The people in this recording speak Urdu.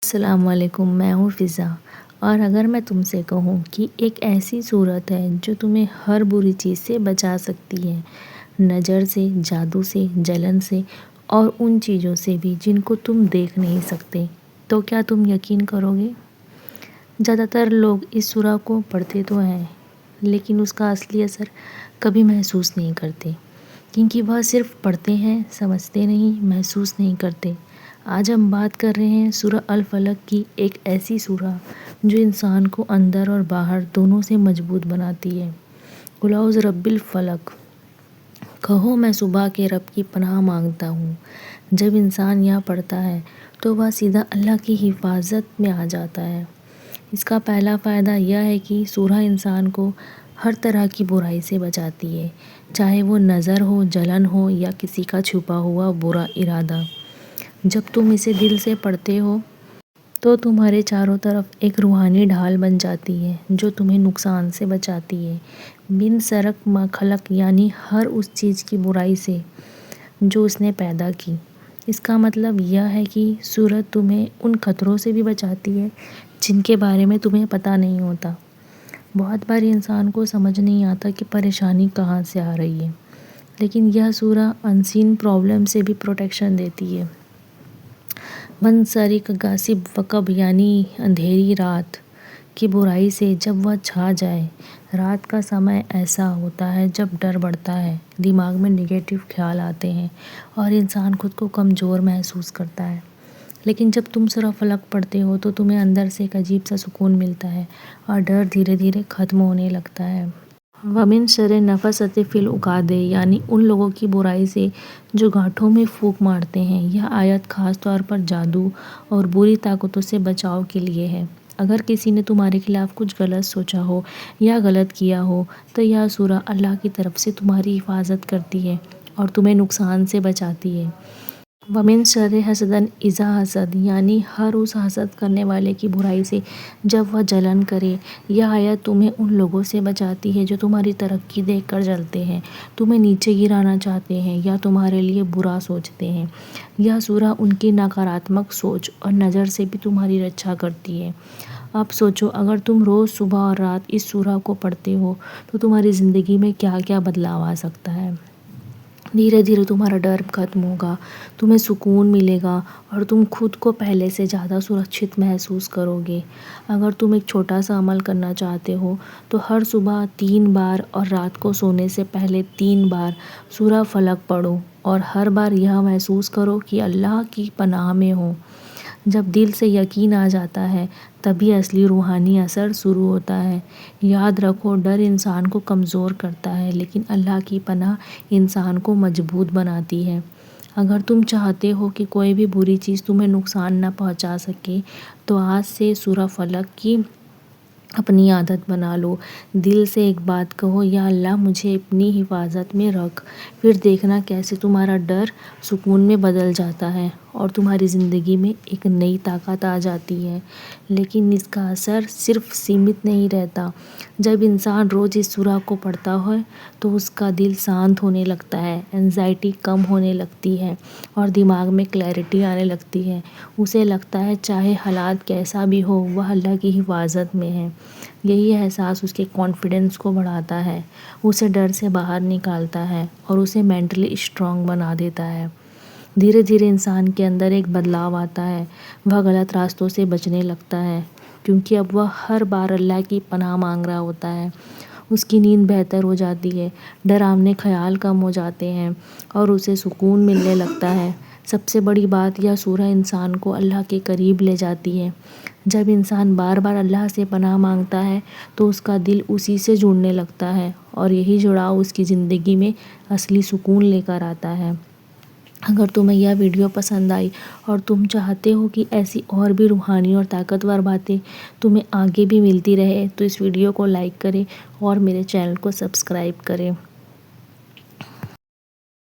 السلام علیکم، میں ہوں فضا۔ اور اگر میں تم سے کہوں کہ ایک ایسی صورت ہے جو تمہیں ہر بری چیز سے بچا سکتی ہے، نظر سے، جادو سے، جلن سے اور ان چیزوں سے بھی جن کو تم دیکھ نہیں سکتے، تو کیا تم یقین کرو گے؟ زیادہ تر لوگ اس سورت کو پڑھتے تو ہیں لیکن اس کا اصلی اثر کبھی محسوس نہیں کرتے، کیونکہ وہ صرف پڑھتے ہیں، سمجھتے نہیں، محسوس نہیں کرتے۔ آج ہم بات کر رہے ہیں سورہ الفلق کی، ایک ایسی سورہ جو انسان کو اندر اور باہر دونوں سے مضبوط بناتی ہے۔ قل اعوذ برب الفلق، کہو میں صبح کے رب کی پناہ مانگتا ہوں۔ جب انسان یہ پڑھتا ہے تو وہ سیدھا اللہ کی حفاظت میں آ جاتا ہے۔ اس کا پہلا فائدہ یہ ہے کہ سورہ انسان کو ہر طرح کی برائی سے بچاتی ہے، چاہے وہ نظر ہو، جلن ہو یا کسی کا چھپا ہوا برا ارادہ۔ جب تم اسے دل سے پڑھتے ہو تو تمہارے چاروں طرف ایک روحانی ڈھال بن جاتی ہے جو تمہیں نقصان سے بچاتی ہے، من شرک ما خلق، یعنی ہر اس چیز کی برائی سے جو اس نے پیدا کی۔ اس کا مطلب یہ ہے کہ سورت تمہیں ان خطروں سے بھی بچاتی ہے جن کے بارے میں تمہیں پتہ نہیں ہوتا۔ بہت بار انسان کو سمجھ نہیں آتا کہ پریشانی کہاں سے آ رہی ہے، لیکن یہ سورہ انسین پرابلم سے بھی پروٹیکشن دیتی ہے۔ من شرک غاسب وقب، یعنی اندھیری رات کی برائی سے جب وہ چھا جائے۔ رات کا سمے ایسا ہوتا ہے جب ڈر بڑھتا ہے، دماغ میں نگیٹو خیال آتے ہیں اور انسان خود کو کمزور محسوس کرتا ہے۔ لیکن جب تم سورہ فلق پڑھتے ہو تو تمہیں اندر سے ایک عجیب سا سکون ملتا ہے اور ڈر دھیرے دھیرے ختم ہونے لگتا ہے۔ وَمِن شَرِّ النَّفَّاثَاتِ فِی الْعُقَدِ، یعنی ان لوگوں کی برائی سے جو گانٹھوں میں پھونک مارتے ہیں۔ یہ آیت خاص طور پر جادو اور بری طاقتوں سے بچاؤ کے لیے ہے۔ اگر کسی نے تمہارے خلاف کچھ غلط سوچا ہو یا غلط کیا ہو تو یہ سورہ اللہ کی طرف سے تمہاری حفاظت کرتی ہے اور تمہیں نقصان سے بچاتی ہے۔ وَمِن شَرِّ حاسد اذا حسد، یعنی ہر اس حسد کرنے والے کی برائی سے جب وہ جلن کرے۔ یہ آیت تمہیں ان لوگوں سے بچاتی ہے جو تمہاری ترقی دیکھ کر جلتے ہیں، تمہیں نیچے گرانا چاہتے ہیں یا تمہارے لیے برا سوچتے ہیں۔ یہ سورہ ان کی ناکاراتمک سوچ اور نظر سے بھی تمہاری رکشا کرتی ہے۔ اب سوچو، اگر تم روز صبح اور رات اس سورہ کو پڑھتے ہو تو تمہاری زندگی میں کیا کیا بدلاؤ آ سکتا ہے۔ دھیرے دھیرے تمہارا ڈر ختم ہوگا، تمہیں سکون ملے گا اور تم خود کو پہلے سے زیادہ سرکشت محسوس کرو گے۔ اگر تم ایک چھوٹا سا عمل کرنا چاہتے ہو تو ہر صبح 3 بار اور رات کو سونے سے پہلے 3 بار سورہ فلق پڑھو اور ہر بار یہ محسوس کرو کہ اللہ کی پناہ میں ہو۔ جب دل سے یقین آ جاتا ہے تبھی اصلی روحانی اثر شروع ہوتا ہے۔ یاد رکھو، ڈر انسان کو کمزور کرتا ہے لیکن اللہ کی پناہ انسان کو مضبوط بناتی ہے۔ اگر تم چاہتے ہو کہ کوئی بھی بری چیز تمہیں نقصان نہ پہنچا سکے تو آج سے سورہ فلق کی اپنی عادت بنا لو۔ دل سے ایک بات کہو، یا اللہ مجھے اپنی حفاظت میں رکھ، پھر دیکھنا کیسے تمہارا ڈر سکون میں بدل جاتا ہے اور تمہاری زندگی میں ایک نئی طاقت آ جاتی ہے۔ لیکن اس کا اثر صرف سیمت نہیں رہتا۔ جب انسان روز اس سورہ کو پڑھتا ہے تو اس کا دل شانت ہونے لگتا ہے، اینزائٹی کم ہونے لگتی ہے اور دماغ میں کلیئرٹی آنے لگتی ہے۔ اسے لگتا ہے چاہے حالات کیسا بھی ہو وہ اللہ کی حفاظت میں ہے۔ یہی احساس اس کے کانفیڈنس کو بڑھاتا ہے، اسے ڈر سے باہر نکالتا ہے اور اسے مینٹلی اسٹرانگ بنا دیتا ہے۔ دھیرے دھیرے انسان کے اندر ایک بدلاؤ آتا ہے، وہ غلط راستوں سے بچنے لگتا ہے کیونکہ اب وہ ہر بار اللہ کی پناہ مانگ رہا ہوتا ہے۔ اس کی نیند بہتر ہو جاتی ہے، ڈراونے خیال کم ہو جاتے ہیں اور اسے سکون ملنے لگتا ہے۔ سب سے بڑی بات، یہ سورہ انسان کو اللہ کے قریب لے جاتی ہے۔ جب انسان بار بار اللہ سے پناہ مانگتا ہے تو اس کا دل اسی سے جڑنے لگتا ہے اور یہی جڑاؤ اس کی زندگی میں اصلی سکون لے کر آتا ہے۔ اگر تمہیں یہ ویڈیو پسند آئی اور تم چاہتے ہو کہ ایسی اور بھی روحانی اور طاقتور باتیں تمہیں آگے بھی ملتی رہے تو اس ویڈیو کو لائک کریں اور میرے چینل کو سبسکرائب کریں۔